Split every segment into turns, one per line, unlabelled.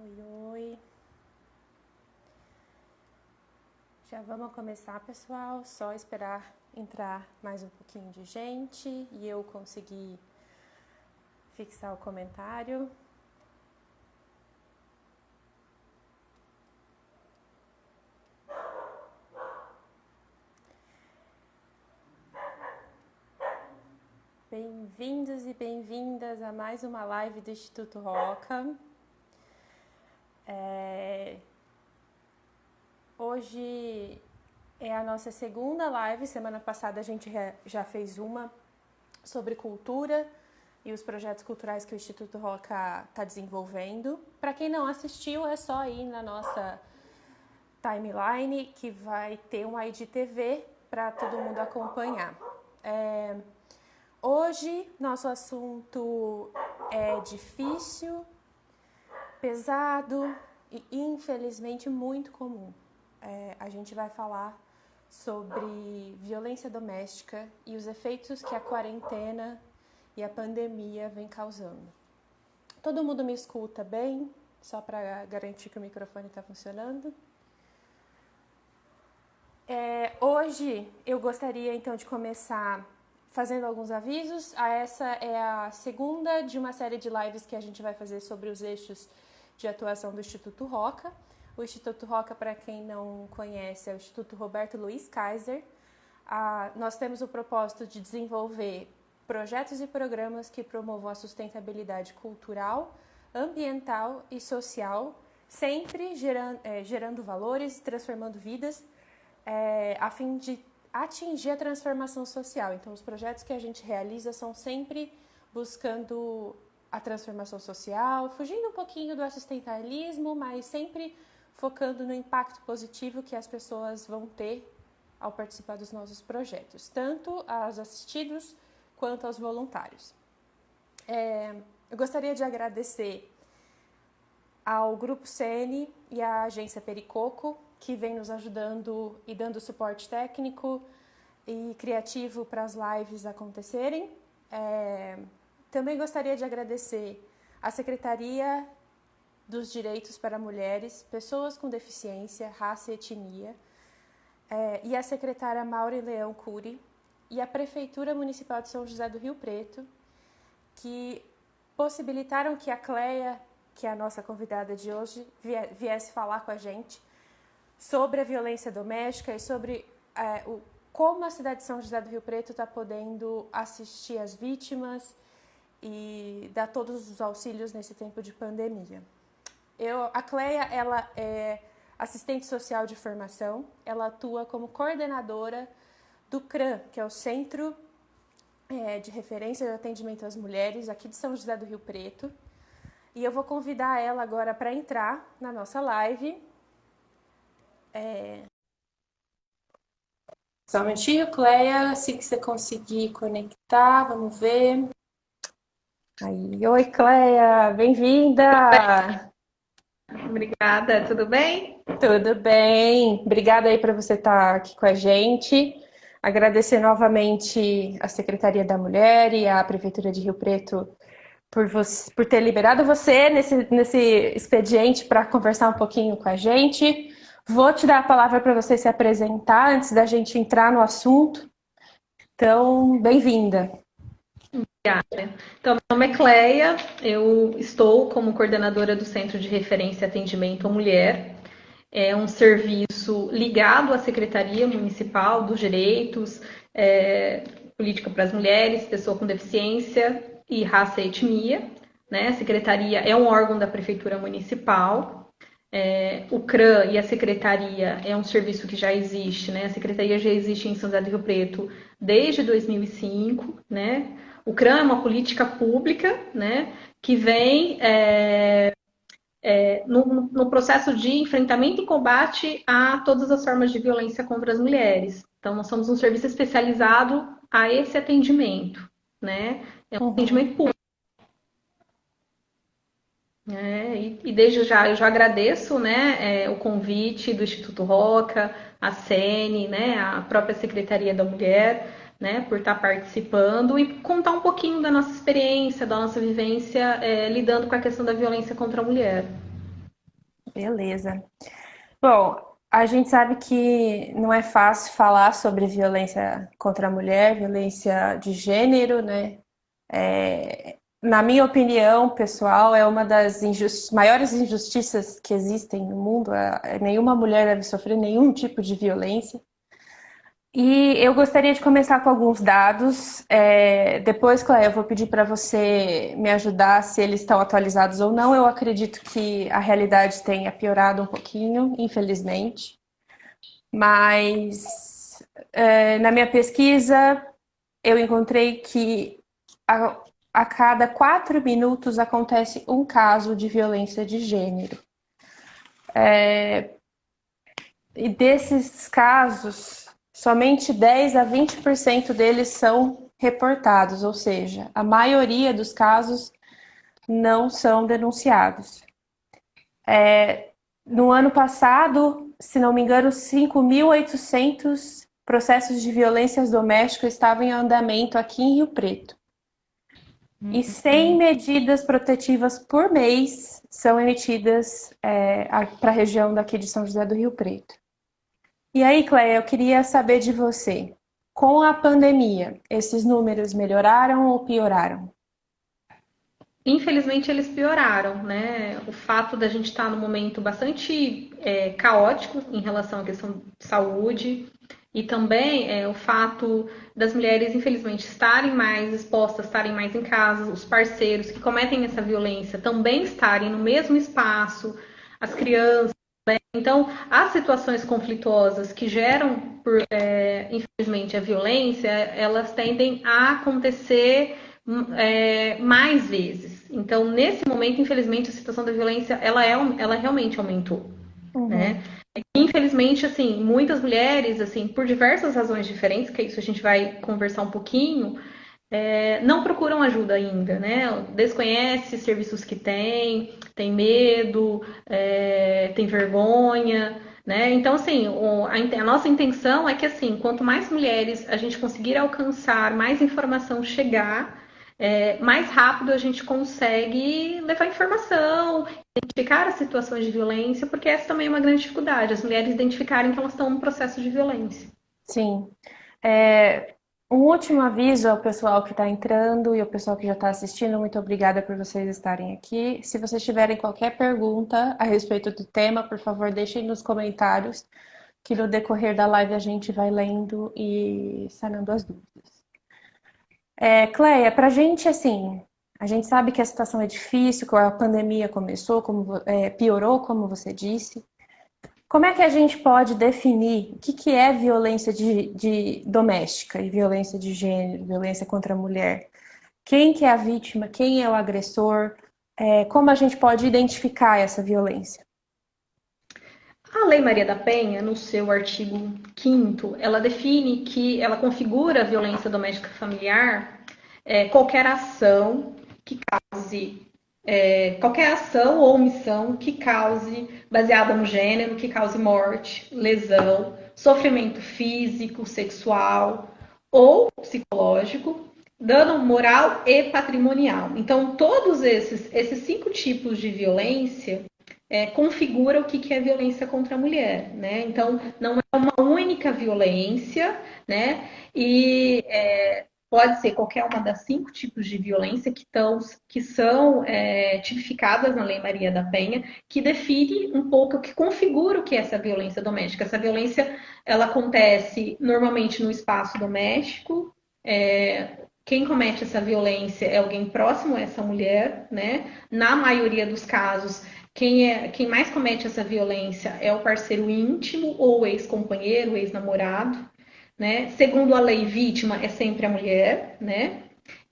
Oi, oi. Já vamos começar, pessoal. Só esperar entrar mais um pouquinho de gente e eu conseguir fixar o comentário. Bem-vindos e bem-vindas a mais uma live do Instituto Roca. Hoje é a nossa segunda live. Semana passada a gente já fez uma sobre cultura e os projetos culturais que o Instituto Roca está desenvolvendo. Para quem não assistiu, é só ir na nossa timeline que vai ter um IGTV para todo mundo acompanhar. Hoje, nosso assunto é difícil, pesado e, infelizmente, muito comum. A gente vai falar sobre violência doméstica e os efeitos que a quarentena e a pandemia vem causando. Todo mundo me escuta bem? Só para garantir que o microfone está funcionando. Hoje eu gostaria então de começar fazendo alguns avisos. Essa é a segunda de uma série de lives que a gente vai fazer sobre os eixos de atuação do Instituto Roca. O Instituto Roca, para quem não conhece, é o Instituto Roberto Luiz Kaiser. Nós temos o propósito de desenvolver projetos e programas que promovam a sustentabilidade cultural, ambiental e social, sempre gerando valores e transformando vidas, a fim de atingir a transformação social. Então, os projetos que a gente realiza são sempre buscando a transformação social, fugindo um pouquinho do assistencialismo, mas sempre focando no impacto positivo que as pessoas vão ter ao participar dos nossos projetos, tanto aos assistidos quanto aos voluntários. Eu gostaria de agradecer ao Grupo CN e à Agência Pericoco, que vem nos ajudando e dando suporte técnico e criativo para as lives acontecerem. Também gostaria de agradecer à Secretaria dos Direitos para Mulheres, Pessoas com Deficiência, Raça e Etnia, e a secretária Maure Leão Cury, e a Prefeitura Municipal de São José do Rio Preto, que possibilitaram que a Cleia, que é a nossa convidada de hoje, viesse falar com a gente sobre a violência doméstica e sobre como a cidade de São José do Rio Preto está podendo assistir as vítimas e dar todos os auxílios nesse tempo de pandemia. A Cleia, ela é assistente social de formação, ela atua como coordenadora do CRAM, que é o Centro de Referência de Atendimento às Mulheres, aqui de São José do Rio Preto. E eu vou convidar ela agora para entrar na nossa live. Só um minutinho, Cleia, assim que você conseguir conectar, vamos ver. Aí, oi, Cleia, bem-vinda!
Obrigada, tudo bem?
Tudo bem, obrigada aí por você estar aqui com a gente. Agradecer novamente a Secretaria da Mulher e a Prefeitura de Rio Preto por ter liberado você nesse expediente para conversar um pouquinho com a gente. Vou te dar a palavra para você se apresentar antes da gente entrar no assunto. Então, bem-vinda.
Obrigada. Então, meu nome é Cleia, eu estou como coordenadora do Centro de Referência e Atendimento à Mulher. É um serviço ligado à Secretaria Municipal dos Direitos, Política para as Mulheres, Pessoa com Deficiência e Raça e Etnia. Né? A Secretaria é um órgão da Prefeitura Municipal. O CRAM e a Secretaria é um serviço que já existe, né? A Secretaria já existe em São José do Rio Preto desde 2005, né? O CRAM é uma política pública, né? Que vem no processo de enfrentamento e combate a todas as formas de violência contra as mulheres. Então, nós somos um serviço especializado a esse atendimento, né? É um atendimento público. E desde já eu já agradeço, né, o convite do Instituto Roca, a SENE, né, a própria Secretaria da Mulher, né, por estar participando e contar um pouquinho da nossa experiência, da nossa vivência lidando com a questão da violência contra a mulher.
Beleza. Bom, a gente sabe que não é fácil falar sobre violência contra a mulher, violência de gênero, né? Na minha opinião pessoal, é uma das maiores injustiças que existem no mundo. Nenhuma mulher deve sofrer nenhum tipo de violência. E eu gostaria de começar com alguns dados. Depois, Cléia, eu vou pedir para você me ajudar se eles estão atualizados ou não. Eu acredito que a realidade tenha piorado um pouquinho, infelizmente. Mas na minha pesquisa, eu encontrei que a cada 4 minutos acontece um caso de violência de gênero. E desses casos, somente 10 a 20% deles são reportados, ou seja, a maioria dos casos não são denunciados. No ano passado, se não me engano, 5.800 processos de violências domésticas estavam em andamento aqui em Rio Preto. E 100 medidas protetivas por mês são emitidas para a região daqui de São José do Rio Preto. E aí, Cléia, eu queria saber de você. Com a pandemia, esses números melhoraram ou pioraram?
Infelizmente, eles pioraram, né? O fato da gente estar num momento bastante caótico em relação à questão de saúde e também o fato das mulheres, infelizmente, estarem mais expostas, estarem mais em casa, os parceiros que cometem essa violência também estarem no mesmo espaço, as crianças. Então, as situações conflituosas que geram, infelizmente, a violência, elas tendem a acontecer mais vezes. Então, nesse momento, infelizmente, a situação da violência, ela realmente aumentou, né? Infelizmente, assim, muitas mulheres, assim, por diversas razões diferentes, que isso a gente vai conversar um pouquinho, não procuram ajuda ainda, né? Desconhece serviços que tem medo, tem vergonha, né? Então, assim, a nossa intenção é que, assim, quanto mais mulheres a gente conseguir alcançar, mais informação chegar, mais rápido a gente consegue levar informação, identificar as situações de violência, porque essa também é uma grande dificuldade, as mulheres identificarem que elas estão num processo de violência.
Sim. Um último aviso ao pessoal que está entrando e ao pessoal que já está assistindo, muito obrigada por vocês estarem aqui. Se vocês tiverem qualquer pergunta a respeito do tema, por favor, deixem nos comentários, que no decorrer da live a gente vai lendo e sanando as dúvidas. Cleia, pra gente, assim, a gente sabe que a situação é difícil, que a pandemia começou, piorou, como você disse. Como é que a gente pode definir o que é violência de doméstica e violência de gênero, violência contra a mulher? Quem que é a vítima? Quem é o agressor? Como a gente pode identificar essa violência?
A Lei Maria da Penha, no seu artigo 5º, ela define que ela configura a violência doméstica familiar qualquer ação que cause, qualquer ação ou omissão que cause, baseada no gênero, que cause morte, lesão, sofrimento físico, sexual ou psicológico, dano moral e patrimonial. Então, todos esses 5 tipos de violência configura o que é violência contra a mulher, né? Então, não é uma única violência, né? E pode ser qualquer uma das 5 tipos de violência que são tipificadas na Lei Maria da Penha, que define um pouco, que configura o que é essa violência doméstica. Essa violência, ela acontece normalmente no espaço doméstico, quem comete essa violência é alguém próximo a essa mulher, né? Na maioria dos casos, quem mais comete essa violência é o parceiro íntimo ou ex-companheiro, ex-namorado, né? Segundo a lei, vítima é sempre a mulher, né?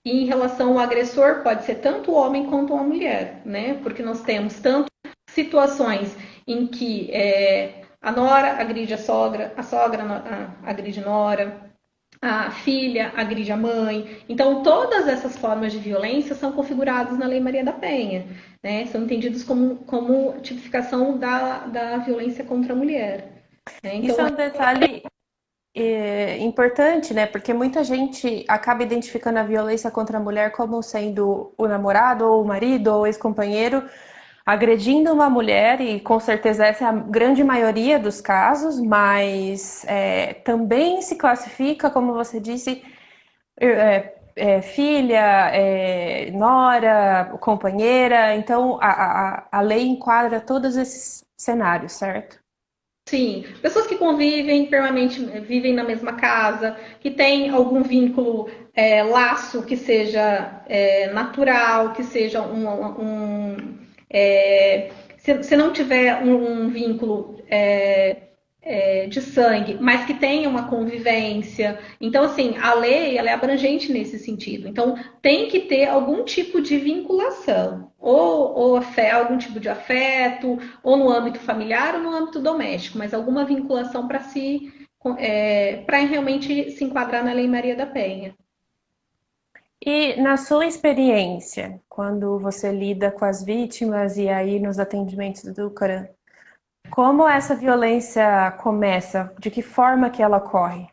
E em relação ao agressor, pode ser tanto o homem quanto a mulher, né? Porque nós temos tanto situações em que a nora agride a sogra agride a nora, a filha agride a mãe. Então, todas essas formas de violência são configuradas na Lei Maria da Penha, né? São entendidos como tipificação da violência contra a mulher. Né? Então,
Isso é um detalhe importante, né? Porque muita gente acaba identificando a violência contra a mulher como sendo o namorado, ou o marido, ou o ex-companheiro, agredindo uma mulher, e com certeza essa é a grande maioria dos casos, mas também se classifica, como você disse, filha, nora, companheira. Então a lei enquadra todos esses cenários, certo?
Sim, pessoas que convivem permanentemente, vivem na mesma casa, que tem algum vínculo, laço que seja natural, que seja se não tiver um vínculo de sangue, mas que tenha uma convivência. Então, assim, a lei ela é abrangente nesse sentido. Então, tem que ter algum tipo de vinculação, ou algum tipo de afeto, ou no âmbito familiar ou no âmbito doméstico, mas alguma vinculação para realmente se enquadrar na Lei Maria da Penha.
E na sua experiência, quando você lida com as vítimas e aí nos atendimentos do CRAM, como essa violência começa? De que forma que ela ocorre?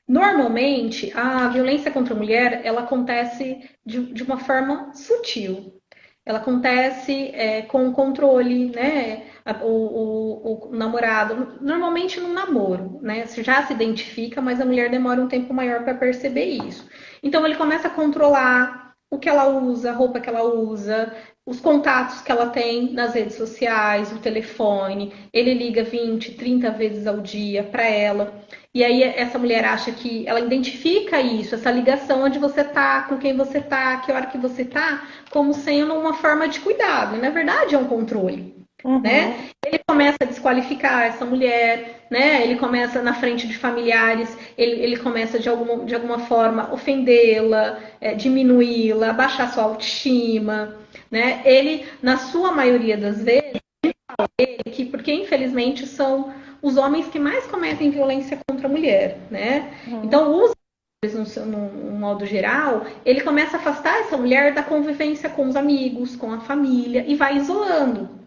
Normalmente, a violência contra a mulher ela acontece de uma forma sutil. Ela acontece com o controle, né? O namorado, normalmente no namoro, né? Já se identifica, mas a mulher demora um tempo maior para perceber isso. Então ele começa a controlar o que ela usa, a roupa que ela usa, os contatos que ela tem nas redes sociais, o telefone. Ele liga 20, 30 vezes ao dia para ela. E aí essa mulher acha que ela identifica isso, essa ligação onde você tá, com quem você tá, que hora que você tá, como sendo uma forma de cuidado. E na verdade é um controle,
Uhum.
né? Ele começa a desqualificar essa mulher, né? Ele começa na frente de familiares, ele começa de alguma forma ofendê-la, diminuí-la, baixar sua autoestima, né? Ele, na sua maioria das vezes, porque infelizmente são os homens que mais cometem violência contra a mulher, né?
Uhum.
Então, os num modo geral, ele começa a afastar essa mulher da convivência com os amigos, com a família e vai isolando.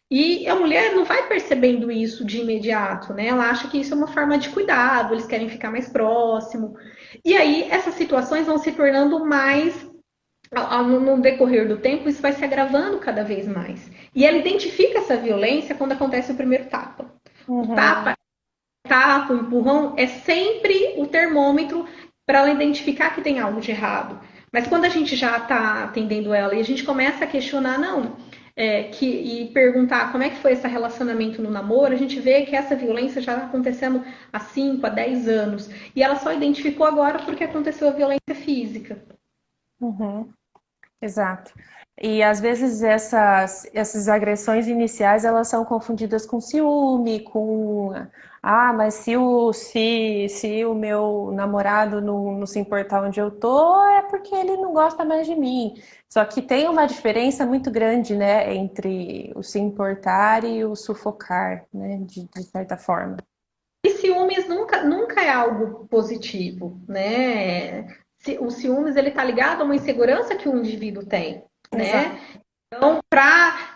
E a mulher não vai percebendo isso de imediato, né? Ela acha que isso é uma forma de cuidado, eles querem ficar mais próximo. E aí essas situações vão se tornando mais no decorrer do tempo, isso vai se agravando cada vez mais. E ela identifica essa violência quando acontece o primeiro tapa. O
Uhum.
tapa, o empurrão é sempre o termômetro para ela identificar que tem algo de errado. Mas quando a gente já está atendendo ela e a gente começa a questionar, não, e perguntar como é que foi esse relacionamento no namoro, a gente vê que essa violência já está acontecendo há 5, a 10 anos. E ela só identificou agora porque aconteceu a violência física.
Uhum. Exato. E às vezes essas agressões iniciais elas são confundidas com ciúme, com mas se o meu namorado não se importar onde eu tô, é porque ele não gosta mais de mim. Só que tem uma diferença muito grande, né, entre o se importar e o sufocar, né, de certa forma.
E ciúmes nunca é algo positivo, né? O ciúmes ele tá ligado a uma insegurança que o indivíduo tem, né?
Exato.
Então,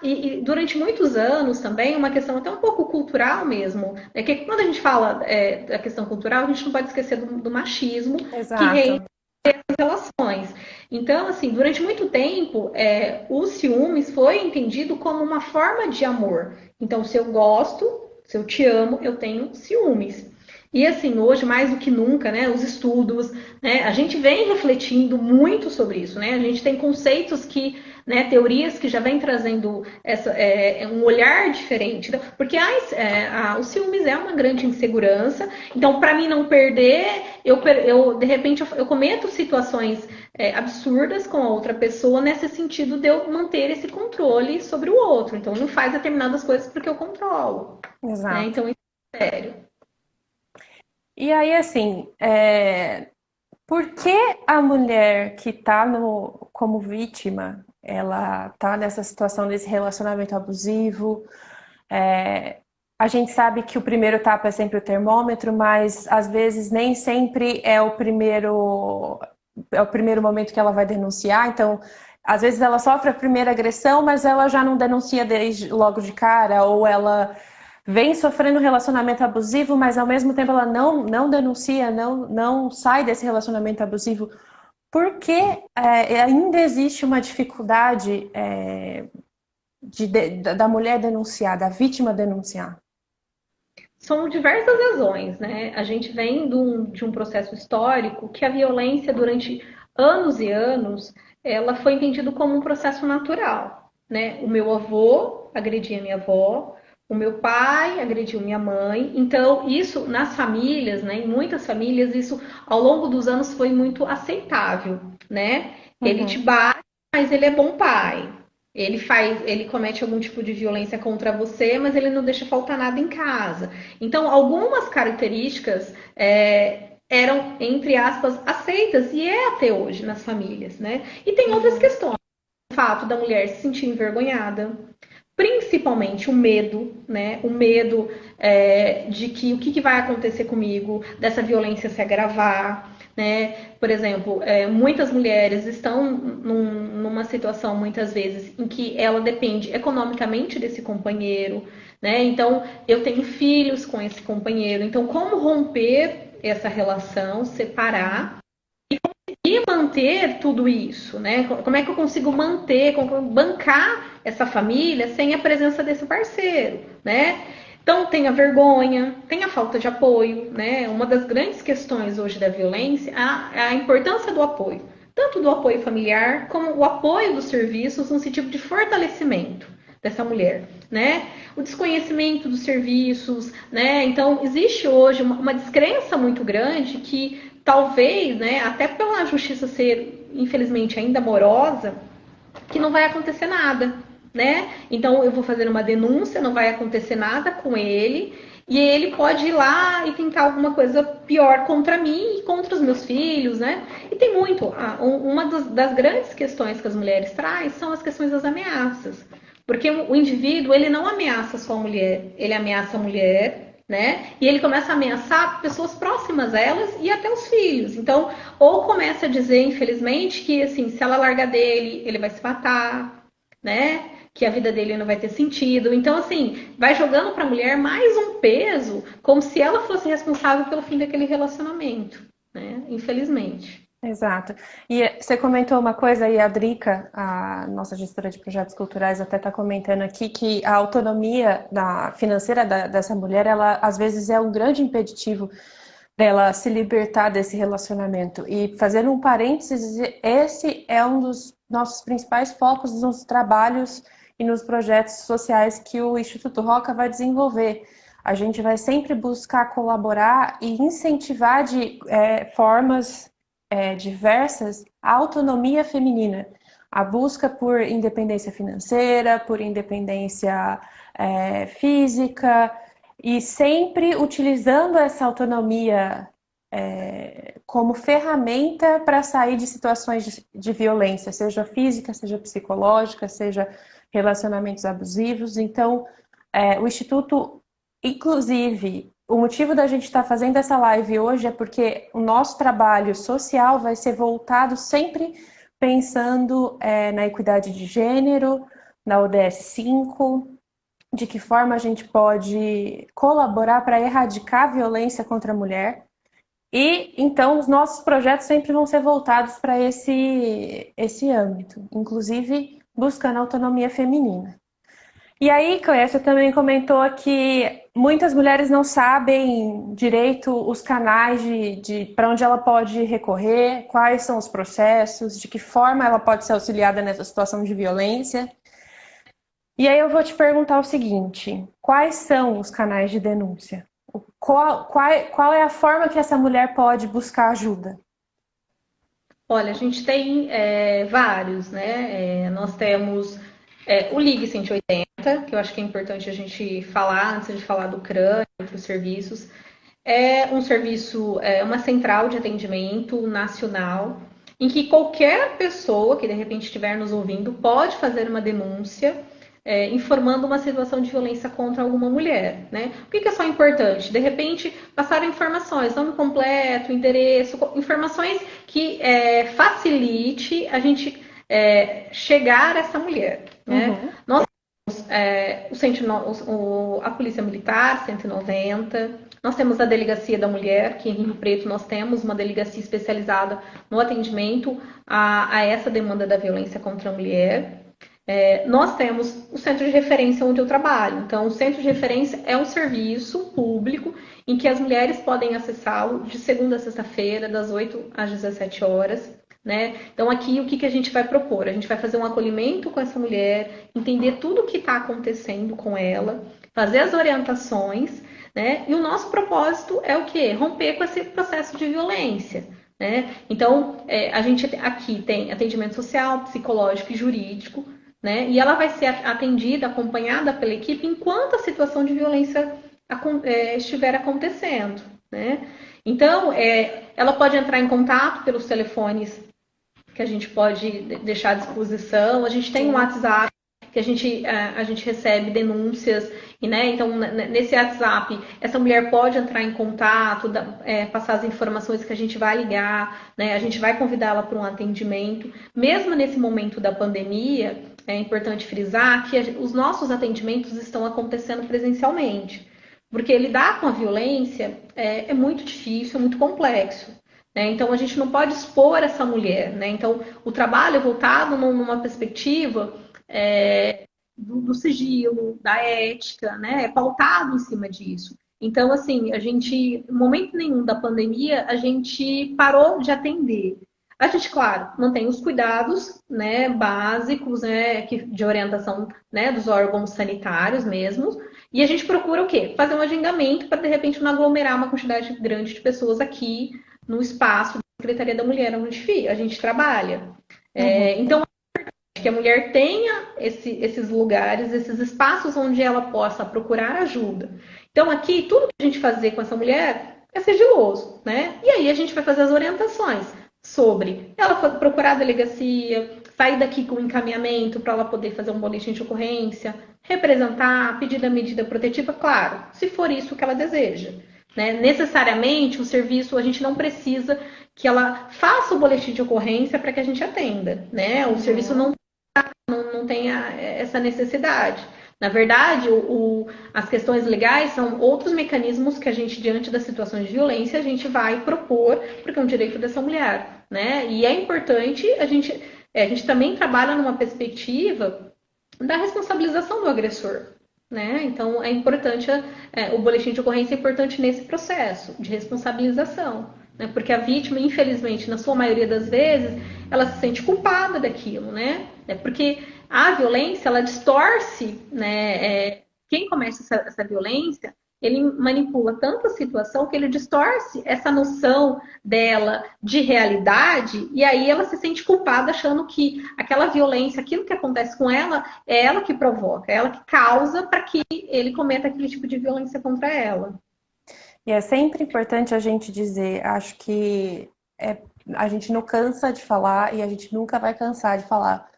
e durante muitos anos também, uma questão até um pouco cultural mesmo, é que quando a gente fala da questão cultural, a gente não pode esquecer do machismo que reina
Exato.
as relações. Então, assim, durante muito tempo, o ciúmes foi entendido como uma forma de amor. Então, se eu gosto, se eu te amo, eu tenho ciúmes. E assim, hoje mais do que nunca, né, os estudos, né, a gente vem refletindo muito sobre isso, né? A gente tem conceitos que, né, teorias que já vem trazendo um olhar diferente, porque o ciúmes é uma grande insegurança. Então, para mim não perder, eu de repente eu cometo situações absurdas com a outra pessoa nesse sentido de eu manter esse controle sobre o outro. Então, não faz determinadas coisas porque eu controlo, né?
Exato.
Então, isso é sério.
E aí, assim, por que a mulher que está como vítima, ela está nessa situação desse relacionamento abusivo? É, a gente sabe que o primeiro tapa é sempre o termômetro, mas às vezes nem sempre é o primeiro momento que ela vai denunciar. Então, às vezes ela sofre a primeira agressão, mas ela já não denuncia logo de cara, ou ela vem sofrendo relacionamento abusivo, mas ao mesmo tempo ela não denuncia, não sai desse relacionamento abusivo. Porque ainda existe uma dificuldade da mulher denunciar, da vítima denunciar?
São diversas razões, né? A gente vem de um processo histórico que a violência durante anos e anos, ela foi entendida como um processo natural, né? O meu avô agredia minha avó, o meu pai agrediu minha mãe. Então, isso nas famílias, né? Em muitas famílias, isso ao longo dos anos foi muito aceitável, né? Ele te
Uhum.
bate, mas ele é bom pai. Ele comete algum tipo de violência contra você, mas ele não deixa faltar nada em casa. Então, algumas características eram, entre aspas, aceitas e é até hoje nas famílias, né? E tem outras
Uhum.
questões. O fato da mulher se sentir envergonhada, principalmente o medo, né? O medo de que o que vai acontecer comigo, dessa violência se agravar, né? Por exemplo, muitas mulheres estão numa situação, muitas vezes, em que ela depende economicamente desse companheiro, né? Então, eu tenho filhos com esse companheiro. Então, como romper essa relação, separar e manter tudo isso, né? Como é que eu consigo manter, bancar essa família sem a presença desse parceiro, né? Então tem a vergonha, tem a falta de apoio, né? Uma das grandes questões hoje da violência é a importância do apoio, tanto do apoio familiar como o apoio dos serviços no sentido de fortalecimento dessa mulher, né? O desconhecimento dos serviços, né? Então existe hoje uma descrença muito grande que talvez, né, até pela justiça ser, infelizmente, ainda morosa, que não vai acontecer nada, né? Então eu vou fazer uma denúncia, não vai acontecer nada com ele, e ele pode ir lá e tentar alguma coisa pior contra mim e contra os meus filhos, né? E tem muito. Uma das grandes questões que as mulheres trazem são as questões das ameaças. Porque o indivíduo, ele não ameaça só a mulher, ele ameaça a mulher, né? E ele começa a ameaçar pessoas próximas a elas e até os filhos. Então, ou começa a dizer, infelizmente, que assim, se ela largar dele, ele vai se matar, né? Que a vida dele não vai ter sentido. Então, assim, vai jogando para a mulher mais um peso, como se ela fosse responsável pelo fim daquele relacionamento, né? Infelizmente.
Exato. E você comentou uma coisa aí, a Drica, a nossa gestora de projetos culturais, até está comentando aqui que a autonomia financeira dessa mulher, ela às vezes é um grande impeditivo dela se libertar desse relacionamento. E fazendo um parênteses, esse é um dos nossos principais focos nos trabalhos e nos projetos sociais que o Instituto Roca vai desenvolver. A gente vai sempre buscar colaborar e incentivar de formas diversas a autonomia feminina, a busca por independência financeira, por independência física, e sempre utilizando essa autonomia como ferramenta para sair de situações de violência, seja física, seja psicológica, seja relacionamentos abusivos. Então, o Instituto, inclusive, o motivo da gente estar fazendo essa live hoje é porque o nosso trabalho social vai ser voltado sempre pensando na equidade de gênero, na ODS 5, de que forma a gente pode colaborar para erradicar a violência contra a mulher. E então os nossos projetos sempre vão ser voltados para esse âmbito, inclusive buscando a autonomia feminina. E aí, Cléia, você também comentou que muitas mulheres não sabem direito os canais para onde ela pode recorrer, quais são os processos, de que forma ela pode ser auxiliada nessa situação de violência. E aí eu vou te perguntar o seguinte: quais são os canais de denúncia? Qual é a forma que essa mulher pode buscar ajuda?
Olha, a gente tem vários, né? Nós temos o Ligue 180, que eu acho que é importante a gente falar antes de falar do CRAN e outros serviços. É um serviço, uma central de atendimento nacional, em que qualquer pessoa que de repente estiver nos ouvindo pode fazer uma denúncia informando uma situação de violência contra alguma mulher, né? O que é só importante? De repente, passar informações, nome completo, endereço, informações que facilite a gente chegar a essa mulher, né?
Uhum.
Nós temos a Polícia Militar, 190, nós temos a Delegacia da Mulher, que em Rio Preto nós temos uma delegacia especializada no atendimento a essa demanda da violência contra a mulher. Nós temos o centro de referência onde eu trabalho. Então, o centro de referência é um serviço público em que as mulheres podem acessá-lo de segunda a sexta-feira, das 8 às 17 horas. Né? Então, aqui, o que a gente vai propor? A gente vai fazer um acolhimento com essa mulher, entender tudo o que está acontecendo com ela, fazer as orientações, né? E o nosso propósito é o quê? Romper com esse processo de violência. Né? Então, a gente aqui tem atendimento social, psicológico e jurídico, né? E ela vai ser atendida, acompanhada pela equipe enquanto a situação de violência estiver acontecendo, né? Então, ela pode entrar em contato pelos telefones que a gente pode deixar à disposição. A gente tem um WhatsApp que a gente recebe denúncias, e, né, então nesse WhatsApp essa mulher pode entrar em contato, passar as informações que a gente vai ligar, né, a gente vai convidá-la para um atendimento. Mesmo nesse momento da pandemia, é importante frisar que os nossos atendimentos estão acontecendo presencialmente, porque lidar com a violência é muito difícil, é muito complexo. Né? Então, a gente não pode expor essa mulher. Né? Então, o trabalho é voltado numa perspectiva do sigilo, da ética, né? É pautado em cima disso. Então, assim, a gente, no momento nenhum da pandemia, a gente parou de atender. A gente, claro, mantém os cuidados, né, básicos, né, de orientação, né, dos órgãos sanitários mesmo, e a gente procura o quê? Fazer um agendamento para, de repente, não aglomerar uma quantidade grande de pessoas aqui no espaço da Secretaria da Mulher, onde a gente trabalha. Então, que a mulher tenha esses lugares, esses espaços onde ela possa procurar ajuda. Então, aqui, tudo que a gente fazer com essa mulher é sigiloso, né? E aí a gente vai fazer as orientações sobre ela procurar a delegacia, sair daqui com encaminhamento para ela poder fazer um boletim de ocorrência, representar, pedir a medida protetiva, claro, se for isso que ela deseja. Né? Necessariamente, o serviço, a gente não precisa que ela faça o boletim de ocorrência para que a gente atenda. Né? O serviço não tem essa necessidade. Na verdade, as questões legais são outros mecanismos que a gente, diante das situações de violência, a gente vai propor, porque é um direito dessa mulher. Né? E é importante, a gente também trabalha numa perspectiva da responsabilização do agressor. Né? Então, é importante, o boletim de ocorrência é importante nesse processo de responsabilização. Né? Porque a vítima, infelizmente, na sua maioria das vezes, ela se sente culpada daquilo. Né? Porque a violência, ela distorce, né? Quem comete essa violência, ele manipula tanto a situação que ele distorce essa noção dela de realidade, e aí ela se sente culpada achando que aquela violência, aquilo que acontece com ela, é ela que provoca, é ela que causa para que ele cometa aquele tipo de violência contra ela.
E é sempre importante a gente dizer, acho que a gente não cansa de falar e a gente nunca vai cansar de falar.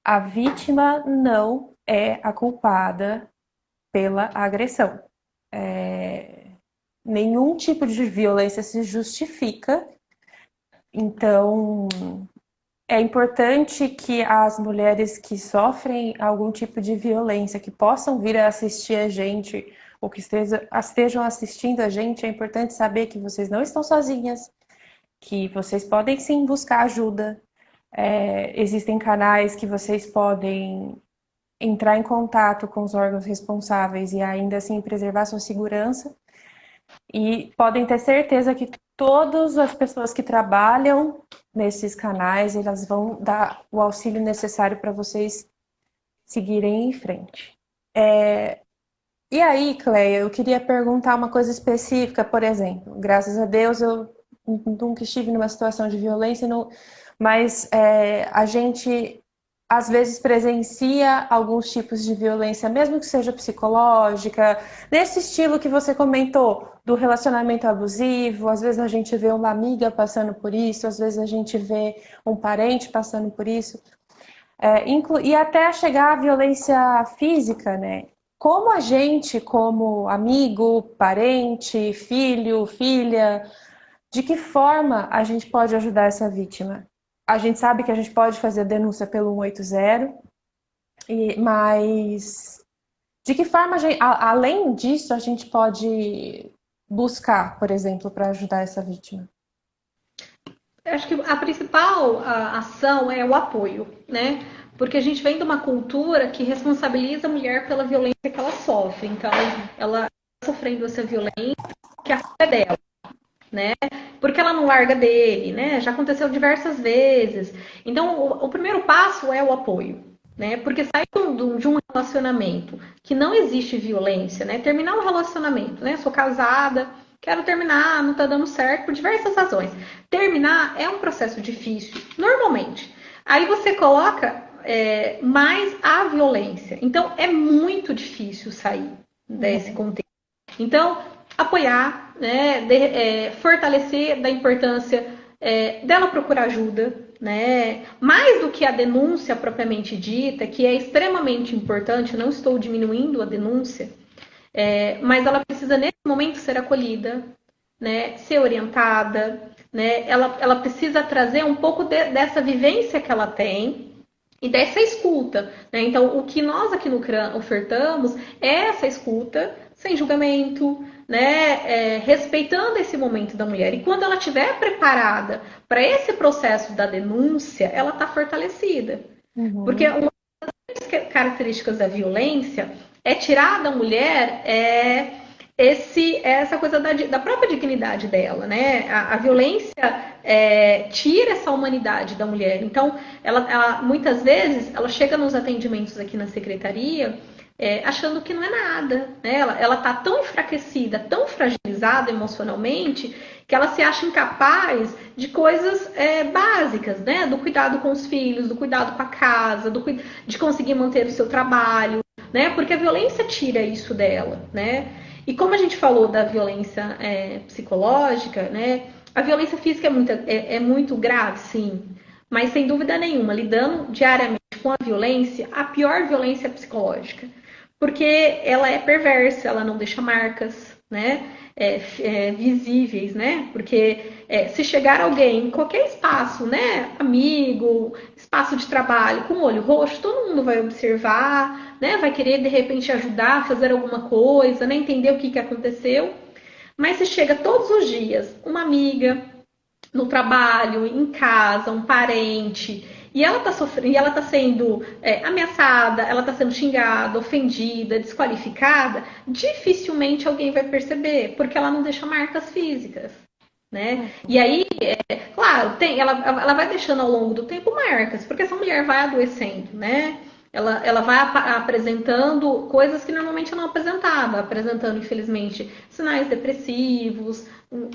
A vítima não é a culpada pela agressão. Nenhum tipo de violência se justifica. Então, é importante que as mulheres que sofrem algum tipo de violência, que possam vir a assistir a gente, ou que estejam assistindo a gente, é importante saber que vocês não estão sozinhas, que vocês podem sim buscar ajuda. Existem canais que vocês podem entrar em contato com os órgãos responsáveis e ainda assim preservar sua segurança. E podem ter certeza que todas as pessoas que trabalham nesses canais, elas vão dar o auxílio necessário para vocês seguirem em frente. E aí, Cleia, eu queria perguntar uma coisa específica, por exemplo, graças a Deus eu nunca estive numa situação de violência, mas a gente às vezes presencia alguns tipos de violência, mesmo que seja psicológica, nesse estilo que você comentou, do relacionamento abusivo. Às vezes a gente vê uma amiga passando por isso, às vezes a gente vê um parente passando por isso, e até chegar à violência física, né? Como a gente, como amigo, parente, filho, filha, de que forma a gente pode ajudar essa vítima? A gente sabe que a gente pode fazer a denúncia pelo 180, mas de que forma, além disso, a gente pode buscar, por exemplo, para ajudar essa vítima?
Eu acho que a principal ação é o apoio, né? Porque a gente vem de uma cultura que responsabiliza a mulher pela violência que ela sofre. Então, ela está sofrendo essa violência que a culpa é dela, né? Porque ela não larga dele, né? Já aconteceu diversas vezes. Então, o primeiro passo é o apoio, né? Porque sair de um relacionamento que não existe violência, né? Terminar um relacionamento, né? Sou casada, quero terminar, não tá dando certo por diversas razões. Terminar é um processo difícil, normalmente. Aí você coloca mais a violência. Então, é muito difícil sair desse contexto. Então, apoiar, né, fortalecer da importância dela procurar ajuda, né, mais do que a denúncia propriamente dita, que é extremamente importante, não estou diminuindo a denúncia, mas ela precisa nesse momento ser acolhida, né, ser orientada, né, ela precisa trazer um pouco dessa vivência que ela tem, e dessa escuta, né? Então, o que nós aqui no CRAM ofertamos é essa escuta, sem julgamento, né? Respeitando esse momento da mulher. E quando ela estiver preparada para esse processo da denúncia, ela está fortalecida. Porque uma das características da violência é tirar da mulher essa coisa da própria dignidade dela, né? A violência tira essa humanidade da mulher. Então, ela muitas vezes ela chega nos atendimentos aqui na secretaria achando que não é nada, né? Ela tá tão enfraquecida, tão fragilizada emocionalmente que ela se acha incapaz de coisas básicas, né? Do cuidado com os filhos, do cuidado com a casa, de conseguir manter o seu trabalho, né? Porque a violência tira isso dela, né? E como a gente falou da violência psicológica, né? A violência física é muito grave, sim. Mas, sem dúvida nenhuma, lidando diariamente com a violência, a pior violência é psicológica. Porque ela é perversa, ela não deixa marcas, né? Visíveis, né? Porque se chegar alguém em qualquer espaço, né? Amigo, espaço de trabalho, com o olho roxo, todo mundo vai observar, né? Vai querer, de repente, ajudar, fazer alguma coisa, né? Entender o que aconteceu. Mas se chega todos os dias uma amiga no trabalho, em casa, um parente, e ela está sofrendo, e ela está sendo ameaçada, ela está sendo xingada, ofendida, desqualificada, dificilmente alguém vai perceber, porque ela não deixa marcas físicas, né? E aí, claro, ela vai deixando ao longo do tempo marcas, porque essa mulher vai adoecendo, né? Ela vai apresentando coisas que normalmente não apresentava, apresentando, infelizmente, sinais depressivos,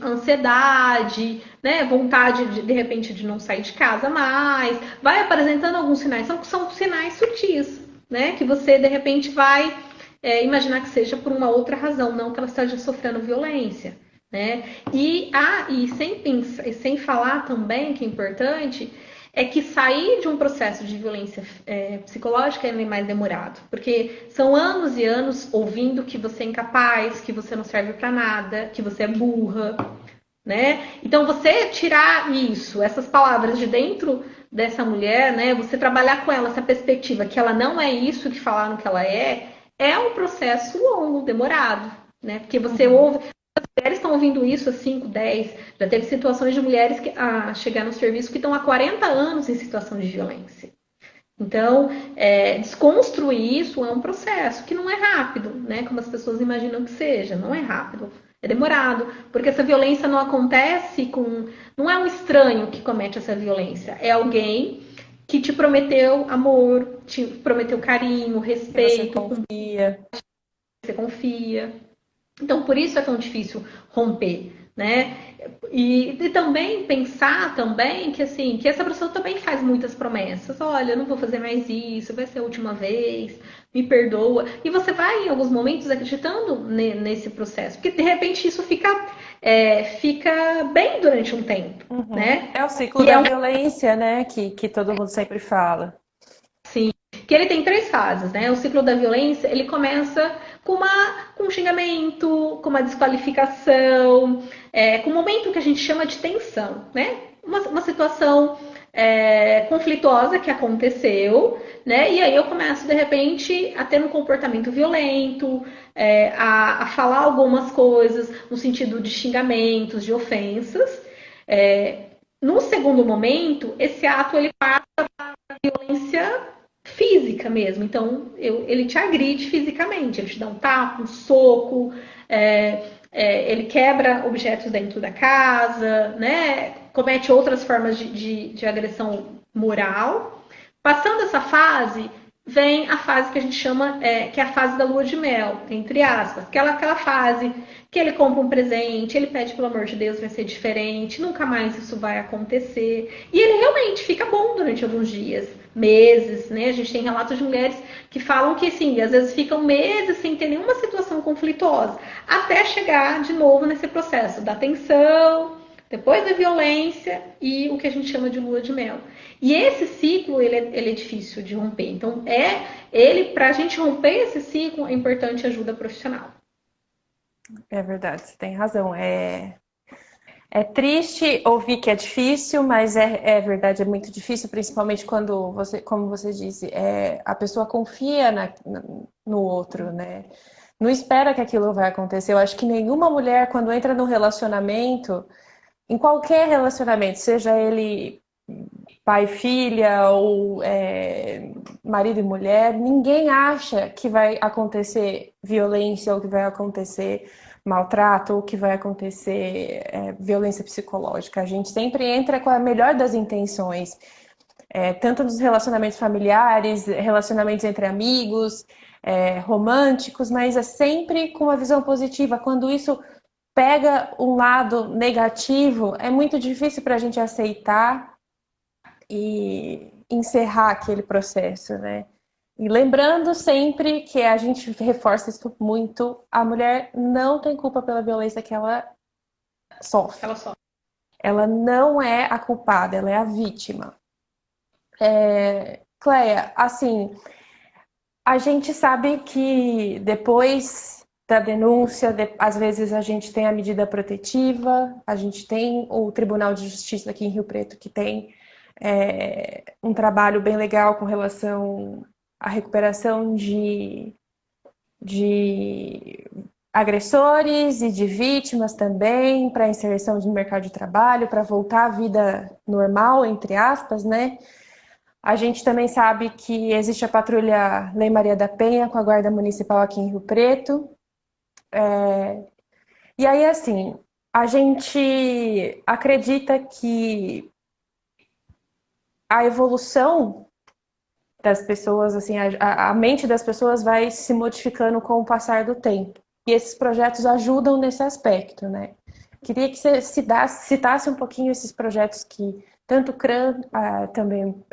ansiedade, né? Vontade, de repente, de não sair de casa mais. Vai apresentando alguns sinais, são sinais sutis, né? Que você, de repente, vai imaginar que seja por uma outra razão, não que ela esteja sofrendo violência, né? E sem falar também, que é importante, é que sair de um processo de violência psicológica é mais demorado, porque são anos e anos ouvindo que você é incapaz, que você não serve para nada, que você é burra, né? Então você tirar isso, essas palavras de dentro dessa mulher, né? Você trabalhar com ela essa perspectiva que ela não é isso que falaram que ela é um processo longo, demorado, né? Porque você ouve mulheres estão ouvindo isso há 5, 10. Já teve situações de mulheres que chegar no serviço que estão há 40 anos em situação de violência. Então, desconstruir isso é um processo que não é rápido, né? Como as pessoas imaginam que seja. Não é rápido, é demorado. Porque essa violência não acontece com... Não é um estranho que comete essa violência. É alguém que te prometeu amor, te prometeu carinho, respeito. Você confia. Então, por isso é tão difícil romper, né? E também pensar também que, assim, que essa pessoa também faz muitas promessas. Olha, eu não vou fazer mais isso, vai ser a última vez, me perdoa. E você vai, em alguns momentos, acreditando nesse processo. Porque, de repente, isso fica bem durante um tempo, né?
É o ciclo da violência, né? Que todo mundo sempre fala.
Sim, que ele tem 3 fases, né? O ciclo da violência, ele começa com um xingamento, com uma desqualificação, com um momento que a gente chama de tensão, né? Uma situação conflituosa que aconteceu, né? E aí eu começo, de repente, a ter um comportamento violento, a falar algumas coisas no sentido de xingamentos, de ofensas. No segundo momento, esse ato ele passa para a violência física mesmo. Então, ele te agride fisicamente, ele te dá um tapa, um soco, ele quebra objetos dentro da casa, né? Comete outras formas de agressão moral. Passando essa fase, vem a fase que a gente chama, que é a fase da lua de mel, entre aspas. Aquela fase que ele compra um presente, ele pede, pelo amor de Deus, vai ser diferente, nunca mais isso vai acontecer. E ele realmente fica bom durante alguns dias, meses, né? A gente tem relatos de mulheres que falam que, sim, às vezes ficam meses sem ter nenhuma situação conflituosa, até chegar de novo nesse processo da tensão, depois da violência e o que a gente chama de lua de mel. E esse ciclo, ele é difícil de romper. Então, para a gente romper esse ciclo, é importante ajuda profissional.
É verdade, você tem razão. É triste ouvir que é difícil, mas é verdade, é muito difícil, principalmente quando você, como você disse, a pessoa confia no outro, né? Não espera que aquilo vai acontecer. Eu acho que nenhuma mulher, quando entra num relacionamento, em qualquer relacionamento, seja ele pai e filha ou marido e mulher, ninguém acha que vai acontecer violência ou que vai acontecer maltrato ou que vai acontecer violência psicológica. A gente sempre entra com a melhor das intenções, tanto nos relacionamentos familiares, relacionamentos entre amigos, românticos, mas é sempre com uma visão positiva. Quando isso pega um lado negativo, é muito difícil para a gente aceitar e encerrar aquele processo, né? E lembrando sempre que a gente reforça isso muito, a mulher não tem culpa pela violência que ela sofre. Ela não é a culpada, ela é a vítima. Cleia, assim, a gente sabe que depois da denúncia, às vezes a gente tem a medida protetiva, a gente tem o Tribunal de Justiça aqui em Rio Preto que tem um trabalho bem legal com relação à recuperação de agressores e de vítimas também, para inserção no mercado de trabalho, para voltar à vida normal, entre aspas, né? A gente também sabe que existe a patrulha Lei Maria da Penha com a Guarda Municipal aqui em Rio Preto. E aí, assim, a gente acredita que a evolução das pessoas, assim, a mente das pessoas vai se modificando com o passar do tempo. E esses projetos ajudam nesse aspecto, né? Queria que você citasse um pouquinho esses projetos que tanto o CRAM também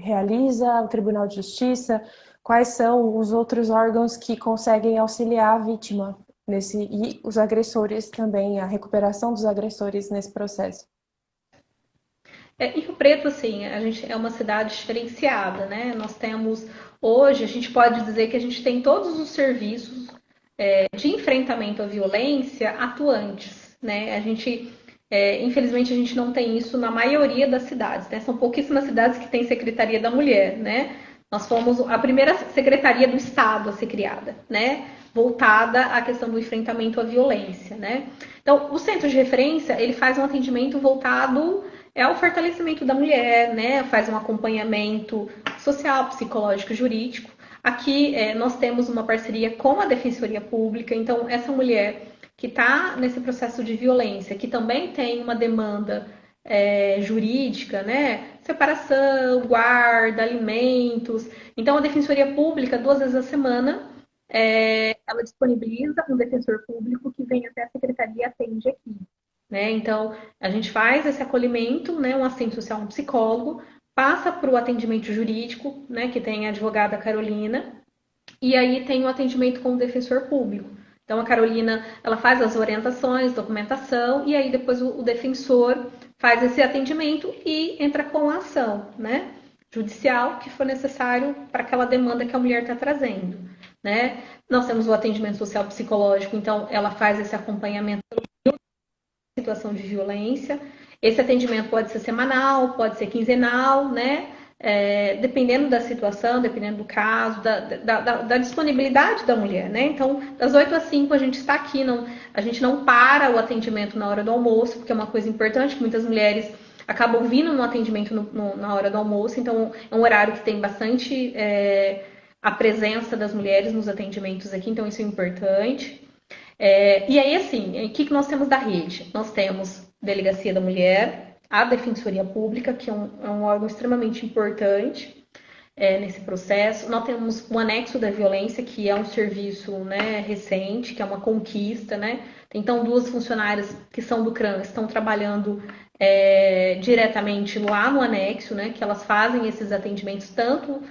realiza, o Tribunal de Justiça, quais são os outros órgãos que conseguem auxiliar a vítima e os agressores também, a recuperação dos agressores nesse processo.
Em Rio Preto, assim, a gente é uma cidade diferenciada, né? Nós temos, hoje, a gente pode dizer que a gente tem todos os serviços de enfrentamento à violência atuantes, né? Infelizmente, a gente não tem isso na maioria das cidades, né? São pouquíssimas cidades que têm Secretaria da Mulher, né? Nós fomos a primeira secretaria do Estado a ser criada, né? Voltada à questão do enfrentamento à violência, né? Então, o centro de referência, ele faz um atendimento voltado ao fortalecimento da mulher, né? Faz um acompanhamento social, psicológico, jurídico. Aqui nós temos uma parceria com a Defensoria Pública, então essa mulher que está nesse processo de violência, que também tem uma demanda jurídica, né? Separação, guarda, alimentos. Então a Defensoria Pública, 2 vezes a semana, ela disponibiliza um defensor público que vem até a secretaria e atende aqui. Né? Então, a gente faz esse acolhimento, né, um assistente social, um psicólogo, passa para o atendimento jurídico, né, que tem a advogada Carolina, e aí tem o atendimento com o defensor público. Então, a Carolina, ela faz as orientações, documentação, e aí depois o defensor faz esse atendimento e entra com a ação, né, judicial que for necessário para aquela demanda que a mulher está trazendo, né. Nós temos o atendimento social psicológico, então ela faz esse acompanhamento situação de violência. Esse atendimento pode ser semanal, pode ser quinzenal, né? Dependendo da situação, dependendo do caso, da disponibilidade da mulher, né? Então, das 8 às 5 a gente está aqui, a gente não para o atendimento na hora do almoço, porque é uma coisa importante que muitas mulheres acabam vindo no atendimento na hora do almoço, então é um horário que tem bastante a presença das mulheres nos atendimentos aqui, então isso é importante. E aí, assim, o que nós temos da rede? Nós temos Delegacia da Mulher, a Defensoria Pública, que é um órgão extremamente importante nesse processo. Nós temos o Anexo da Violência, que é um serviço, né, recente, que é uma conquista, né? Então, duas funcionárias que são do CRAM estão trabalhando diretamente lá no anexo, né? Que elas fazem esses atendimentos tanto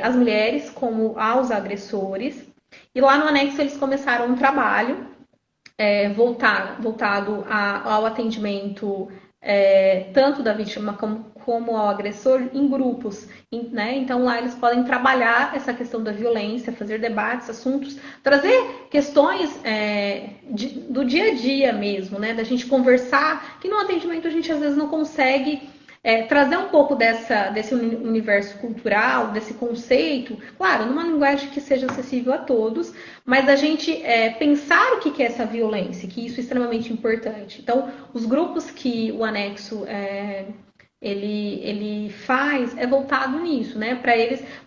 às mulheres como aos agressores. E lá no anexo eles começaram um trabalho voltado ao atendimento tanto da vítima como ao agressor em grupos, né? Então lá eles podem trabalhar essa questão da violência, fazer debates, assuntos, trazer questões do dia a dia mesmo, né? Da gente conversar, que no atendimento a gente às vezes não consegue trazer um pouco desse universo cultural, desse conceito, claro, numa linguagem que seja acessível a todos, mas a gente pensar o que é essa violência, que isso é extremamente importante. Então, os grupos que o anexo ele faz voltado nisso, né?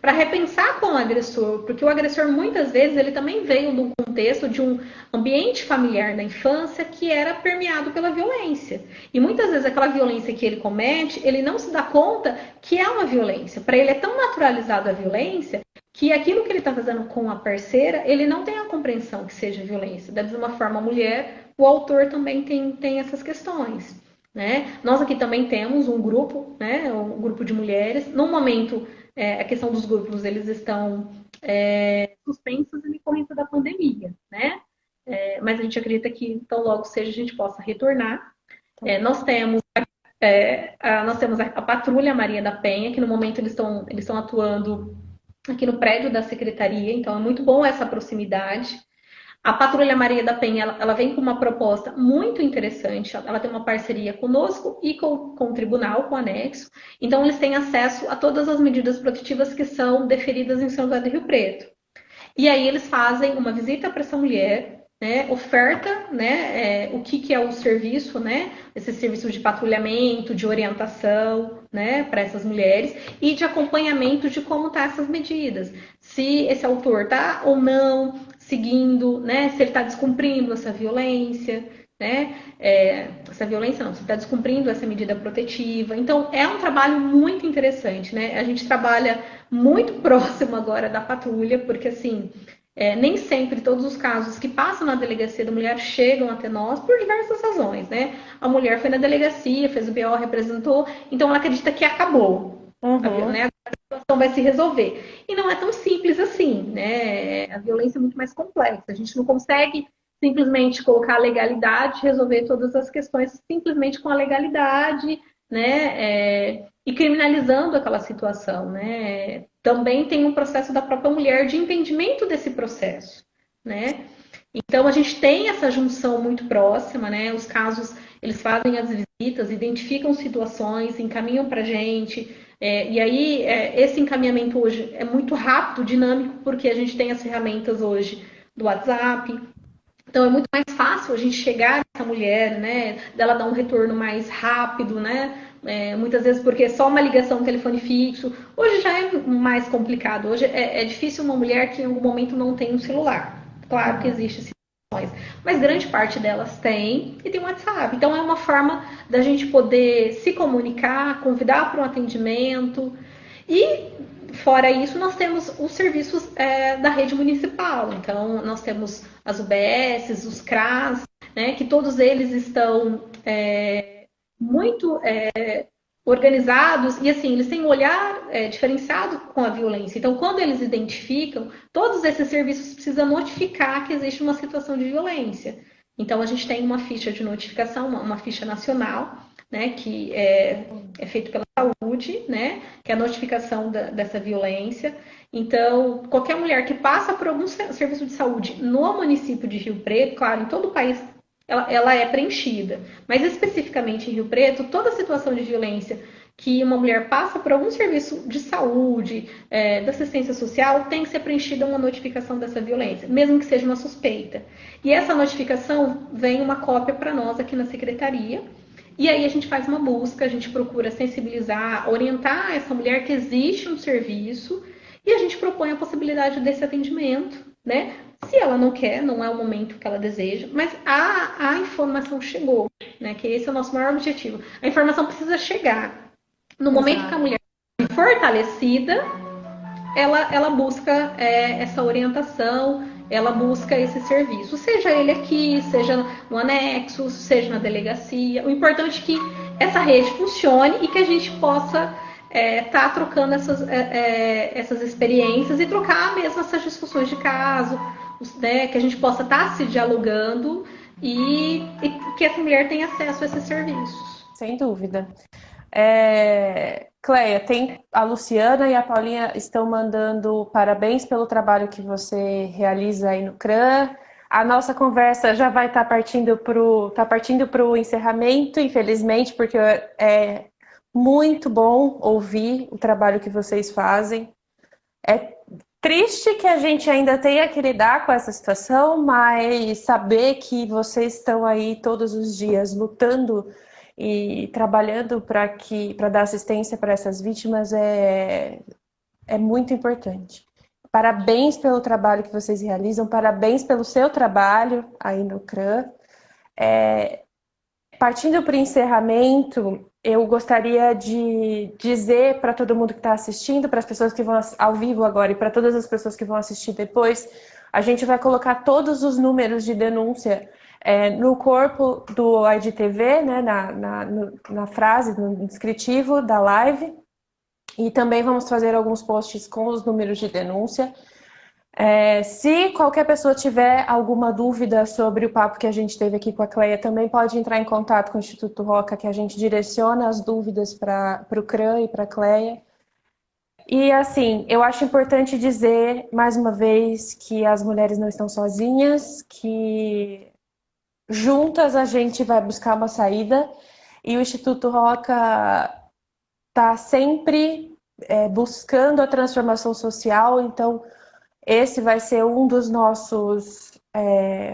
Para repensar com o agressor, porque o agressor muitas vezes ele também veio do contexto de um ambiente familiar na infância que era permeado pela violência. E muitas vezes aquela violência que ele comete, ele não se dá conta que é uma violência. Para ele é tão naturalizado a violência que aquilo que ele está fazendo com a parceira, ele não tem a compreensão que seja violência. Da mesma forma, a mulher, o autor também tem essas questões. Né? Nós aqui também temos um grupo, né? Um grupo de mulheres. No momento, a questão dos grupos, eles estão suspensos em decorrência da pandemia, né? Mas a gente acredita que tão logo seja a gente possa retornar. Nós temos a Patrulha Maria da Penha, que no momento eles estão atuando aqui no prédio da Secretaria, então é muito bom essa proximidade. A Patrulha Maria da Penha, ela vem com uma proposta muito interessante. Ela tem uma parceria conosco e com o tribunal, com o anexo. Então, eles têm acesso a todas as medidas protetivas que são deferidas em São José do Rio Preto. E aí, eles fazem uma visita para essa mulher, né, oferta, né, o que é o serviço, né, esse serviço de patrulhamento, de orientação, né, para essas mulheres e de acompanhamento de como tá essas medidas. Se esse autor tá ou não seguindo, né, se ele está descumprindo essa violência, né, essa violência não, se está descumprindo essa medida protetiva. Então, é um trabalho muito interessante, né? A gente trabalha muito próximo agora da patrulha, porque assim, nem sempre todos os casos que passam na delegacia da mulher chegam até nós por diversas razões, né? A mulher foi na delegacia, fez o BO, representou, então ela acredita que acabou. Né? A situação vai se resolver. E não é tão simples assim, né? A violência é muito mais complexa. A gente não consegue simplesmente colocar a legalidade, resolver todas as questões simplesmente com a legalidade, né? E criminalizando aquela situação, né? Também tem um processo da própria mulher de entendimento desse processo, né? Então a gente tem essa junção muito próxima, né? Os casos, eles fazem as visitas, identificam situações, encaminham para a gente. E aí, esse encaminhamento hoje é muito rápido, dinâmico, porque a gente tem as ferramentas hoje do WhatsApp. Então, é muito mais fácil a gente chegar nessa mulher, né? Dela dar um retorno mais rápido, né? Muitas vezes porque só uma ligação, telefone fixo. Hoje já é mais complicado. Hoje é difícil uma mulher que em algum momento não tem um celular. Claro que existe situações, mas grande parte delas tem e tem um WhatsApp. Então é uma forma da gente poder se comunicar, convidar para um atendimento. E fora isso, nós temos os serviços da rede municipal. Então nós temos as UBSs, os CRAS, né, que todos eles estão muito organizados e assim, eles têm um olhar diferenciado com a violência. Então, quando eles identificam, todos esses serviços precisam notificar que existe uma situação de violência. Então, a gente tem uma ficha de notificação, uma ficha nacional, né, que é feito pela saúde, né, que é a notificação dessa violência. Então, qualquer mulher que passa por algum serviço de saúde no município de Rio Preto, claro, em todo o país ela é preenchida. Mas especificamente em Rio Preto, toda situação de violência que uma mulher passa por algum serviço de saúde, da assistência social, tem que ser preenchida uma notificação dessa violência, mesmo que seja uma suspeita. E essa notificação vem uma cópia para nós aqui na secretaria. E aí a gente faz uma busca, a gente procura sensibilizar, orientar essa mulher que existe um serviço e a gente propõe a possibilidade desse atendimento, né? Se ela não quer, não é o momento que ela deseja, mas a informação chegou, né? Que esse é o nosso maior objetivo. A informação precisa chegar. No momento que a
Exato.
mulher é fortalecida, ela busca essa orientação, ela busca esse serviço, seja ele aqui, seja no anexo, seja na delegacia. O importante é que essa rede funcione e que a gente possa tá trocando essas experiências e trocar mesmo essas discussões de caso, né, que a gente possa estar se dialogando e que essa mulher tenha acesso a esses serviços.
Sem dúvida. Cleia, tem a Luciana e a Paulinha estão mandando parabéns pelo trabalho que você realiza aí no CRAM. A nossa conversa já vai estar partindo para o encerramento, infelizmente, porque é muito bom ouvir o trabalho que vocês fazem. É triste que a gente ainda tenha que lidar com essa situação, mas saber que vocês estão aí todos os dias lutando e trabalhando para dar assistência para essas vítimas é muito importante. Parabéns pelo trabalho que vocês realizam, parabéns pelo seu trabalho aí no CRAM. Partindo para o encerramento, eu gostaria de dizer para todo mundo que está assistindo, para as pessoas que vão ao vivo agora e para todas as pessoas que vão assistir depois, a gente vai colocar todos os números de denúncia no corpo do IGTV, né, na frase, no descritivo da live. E também vamos fazer alguns posts com os números de denúncia. Se qualquer pessoa tiver alguma dúvida sobre o papo que a gente teve aqui com a Cleia, também pode entrar em contato com o Instituto Roca, que a gente direciona as dúvidas para o CRAM e para a Cleia. E assim, eu acho importante dizer, mais uma vez, que as mulheres não estão sozinhas, que juntas a gente vai buscar uma saída, e o Instituto Roca está sempre buscando a transformação social, então esse vai ser um dos nossos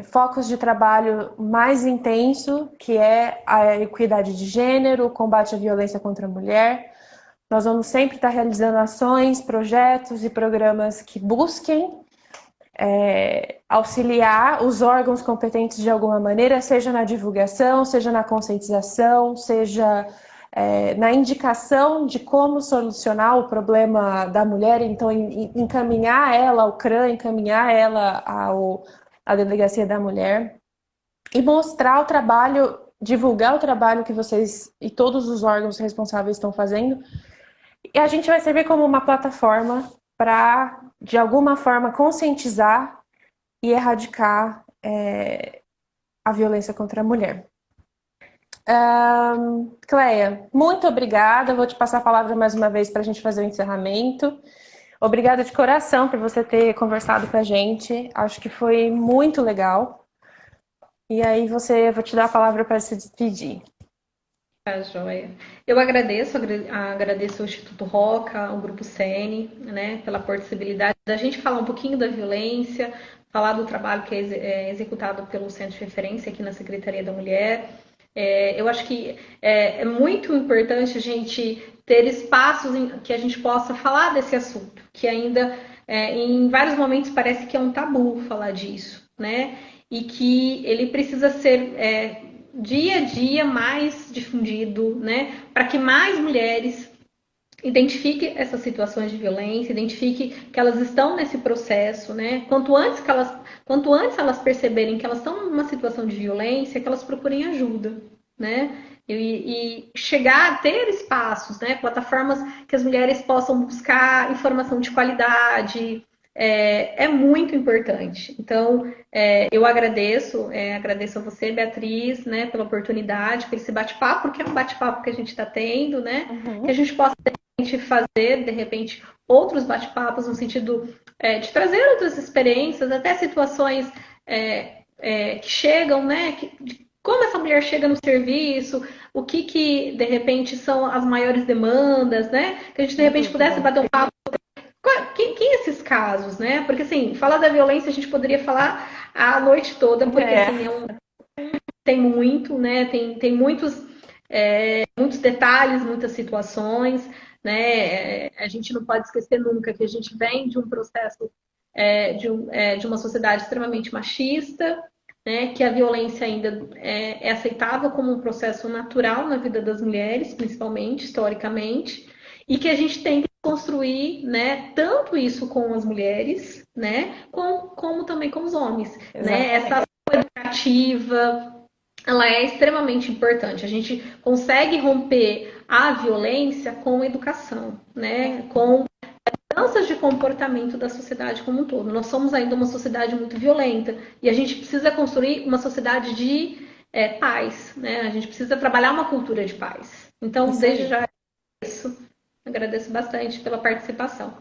focos de trabalho mais intenso, que é a equidade de gênero, o combate à violência contra a mulher. Nós vamos sempre estar realizando ações, projetos e programas que busquem auxiliar os órgãos competentes de alguma maneira, seja na divulgação, seja na conscientização, seja na indicação de como solucionar o problema da mulher, então encaminhar ela ao CRAM, encaminhar ela à Delegacia da Mulher e mostrar o trabalho, divulgar o trabalho que vocês e todos os órgãos responsáveis estão fazendo. E a gente vai servir como uma plataforma para, de alguma forma, conscientizar e erradicar a violência contra a mulher. Cleia, muito obrigada. Vou te passar a palavra mais uma vez para a gente fazer o encerramento. Obrigada de coração por você ter conversado com a gente. Acho que foi muito legal. E aí vou te dar a palavra para se despedir.
Tá, joia. Eu agradeço ao Instituto Roca, ao Grupo CN, né, pela possibilidade da gente falar um pouquinho da violência, falar do trabalho que é executado pelo Centro de Referência aqui na Secretaria da Mulher. Eu acho que é muito importante a gente ter espaços em que a gente possa falar desse assunto, que ainda em vários momentos parece que é um tabu falar disso, né? E que ele precisa ser dia a dia mais difundido, né? Para que mais mulheres identifiquem essas situações de violência, identifiquem que elas estão nesse processo, né? Quanto antes elas perceberem que elas estão numa situação de violência, que elas procurem ajuda, né? E chegar a ter espaços, né? Plataformas que as mulheres possam buscar informação de qualidade, é muito importante. Então, eu agradeço a você, Beatriz, né, pela oportunidade, por esse bate-papo, porque é um bate-papo que a gente está tendo, né?
Uhum.
Que a gente possa, de repente, fazer, de repente, outros bate-papos no sentido de trazer outras experiências, até situações que chegam, né? Como essa mulher chega no serviço, o que de repente são as maiores demandas, né? Que a gente de repente pudesse bater um papo. Quem esses casos, né? Porque assim, falar da violência a gente poderia falar a noite toda, porque assim, tem muito, né? Tem muitos muitos detalhes, muitas situações, né? A gente não pode esquecer nunca que a gente vem de um processo de uma sociedade extremamente machista, né? Que a violência ainda é aceitável como um processo natural na vida das mulheres, principalmente historicamente, e que a gente tem que construir, né? Tanto isso com as mulheres, né? Como também com os homens, né? Essa ação educativa, ela é extremamente importante. A gente consegue romper a violência com educação, né? Com mudanças de comportamento da sociedade como um todo. Nós somos ainda uma sociedade muito violenta e a gente precisa construir uma sociedade de paz, né? A gente precisa trabalhar uma cultura de paz. Então, desde já agradeço bastante pela participação.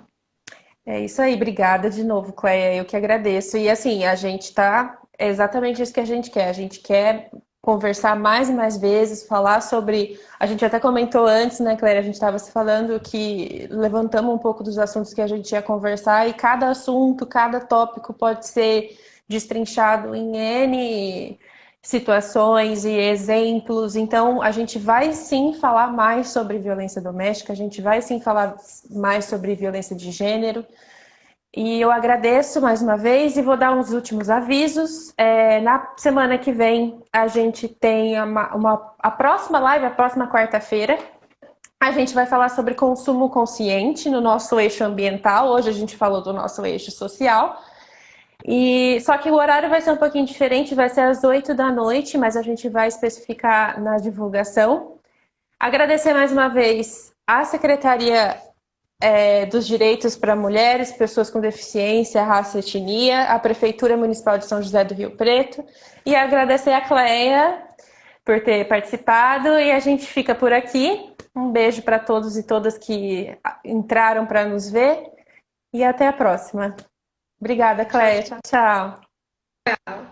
É isso aí, obrigada de novo, Cleia. Eu que agradeço. E assim, a gente tá. É exatamente isso que a gente quer. A gente quer conversar mais e mais vezes, falar sobre. A gente até comentou antes, né, Cleia? A gente estava se falando que levantamos um pouco dos assuntos que a gente ia conversar, e cada assunto, cada tópico pode ser destrinchado em N situações e exemplos. Então, a gente vai sim falar mais sobre violência doméstica, a gente vai sim falar mais sobre violência de gênero. E eu agradeço mais uma vez e vou dar uns últimos avisos. Na semana que vem, a gente tem a próxima live, a próxima quarta-feira. A gente vai falar sobre consumo consciente no nosso eixo ambiental. Hoje a gente falou do nosso eixo social. E só que o horário vai ser um pouquinho diferente, vai ser às 8 da noite, mas a gente vai especificar na divulgação. Agradecer mais uma vez à Secretaria dos Direitos para Mulheres, Pessoas com Deficiência, Raça e Etnia, à Prefeitura Municipal de São José do Rio Preto, e agradecer a Cleia por ter participado, e a gente fica por aqui. Um beijo para todos e todas que entraram para nos ver, e até a próxima. Obrigada, Cleia. Tchau, tchau.